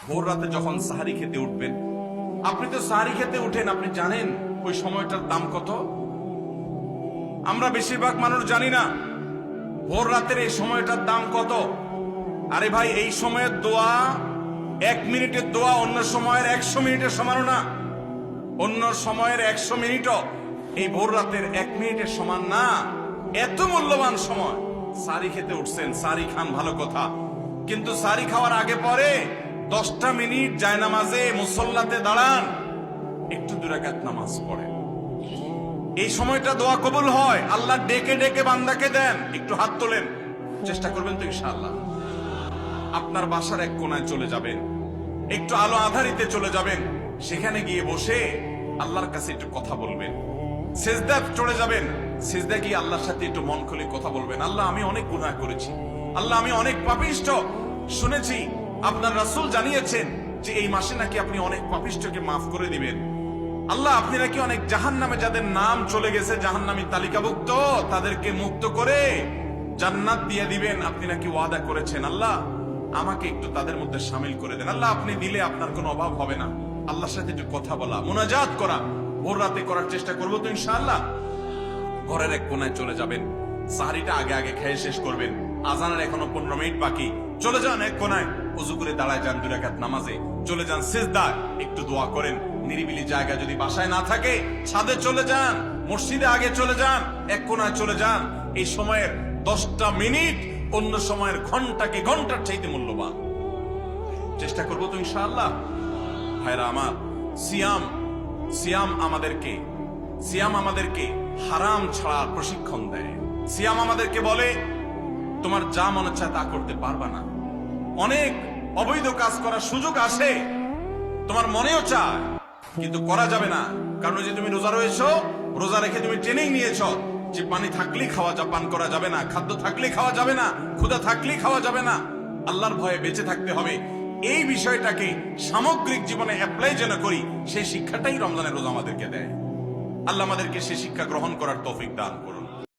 ভোর রাতে যখন সাহারি খেতে উঠবেন, আপনি তো সাহারি খেতে উঠেন, আপনি জানেন ওই সময়টার দাম কত? আমরা বেশিরভাগ মানুষ জানি না ভোর রাতের এই সময়টার দাম কত। আরে ভাই, এই সময়ের দোয়া 1 মিনিটের দোয়া অন্য সময়ের 100 মিনিটের সমান না। অন্য সময়ের 100 মিনিটও এই ভোর রাতের 1 মিনিটের সমান না। এত মূল্যবান সময়। সারি খেতে উঠছেন, সারি খান, ভালো কথা, কিন্তু সারি খাওয়ার আগে পরে 10টা মিনিট জায়নামাজে মুসল্লাতে দাঁড়ান, একটু 2 রাকাত নামাজ পড়েন। এই সময়টা দোয়া কবুল হয়। আল্লাহ ডেকে ডেকে বান্দাকে দেন। একটু হাত তোলেন, চেষ্টা করবেন তো ইনশাআল্লাহ। আপনার বাসার এক কোনায় চলে যাবেন, একটু আলো আধারিতে চলে যাবেন, সেখানে গিয়ে বসে আল্লাহর কাছে একটু কথা বলবেন। সিজদা চলে যাবেন, সিজদা গিয়ে আল্লাহর সাথে একটু মন খুলে কথা বলবেন। আল্লাহ, আমি অনেক গুনাহ করেছি, আল্লাহ আমি অনেক পাপিষ্ঠ। শুনেছি আপনার রাসূল জানিয়েছেন যে এই মাসে নাকি আপনি অনেক পাপিষ্ঠকে মাফ করে দিবেন। আল্লাহ, আপনি নাকি অনেক জাহান্নামে যাদের নাম চলে গেছে জাহান্নামী তালিকাভুক্ত, তাদেরকে মুক্ত করে জান্নাত দিয়ে দিবেন, আপনি নাকি ওয়াদা করেছেন। আল্লাহ, আমাকে একটু তাদের মধ্যে শামিল করে দেন। আল্লাহ, আপনি দিলে আপনার কোনো অভাব হবে না। আল্লাহর সাথে একটু কথা বলা, মুনাজাত করা ভোর রাতে করার চেষ্টা করবো তো ইনশাআল্লাহ। ঘরের এক কোনায় চলে যাবেন, সাহারিটা আগে আগে খেয়ে শেষ করবেন, আজানের এখনো 15 মিনিট বাকি। চলে যান এক কোনায়, ওযু করে দাঁড়ায় যান 2 রাকাত নামাজে, চলে যান সিজদায়, একটু দোয়া করেন। নিরিবিলি জায়গা যদি বাসায় না থাকে, ছাদে চলে যান, মসজিদে আগে চলে যান, এক কোনায় চলে যান। এই সময়ের 10টা মিনিট অন্য সময়ের ঘন্টাকে ঘন্টার চাইতে মূল্যবান। চেষ্টা করবো তো ইনশাআল্লাহ। ভাইরা আমার, সিয়াম আমাদেরকে হারাম ছাড়ার প্রশিক্ষণ দেয়। সিয়াম আমাদেরকে বলে তোমার যা মনে চায় তা করতে পারবা না। অনেক অবৈধ কাজ করার সুযোগ আসে, তোমার মনেও চায়, কিন্তু করা যাবে না। কারণ যে তুমি রোজা রয়েছো, রোজা রেখে তুমি ট্রেনিং নিয়েছো যে পানি থাকলেই পান করা যাবে না, খাদ্য থাকলেই খাওয়া যাবে না, ক্ষুধা থাকলেই খাওয়া যাবে না, আল্লাহর ভয়ে বেঁচে থাকতে হবে। এই বিষয়টাকে সামগ্রিক জীবনে অ্যাপ্লাই যেন করি, সেই শিক্ষাটাই রমজানের রোজা আমাদেরকে দেয়। আল্লাহ আমাদেরকে সেই শিক্ষা গ্রহণ করার তৌফিক দান করুন।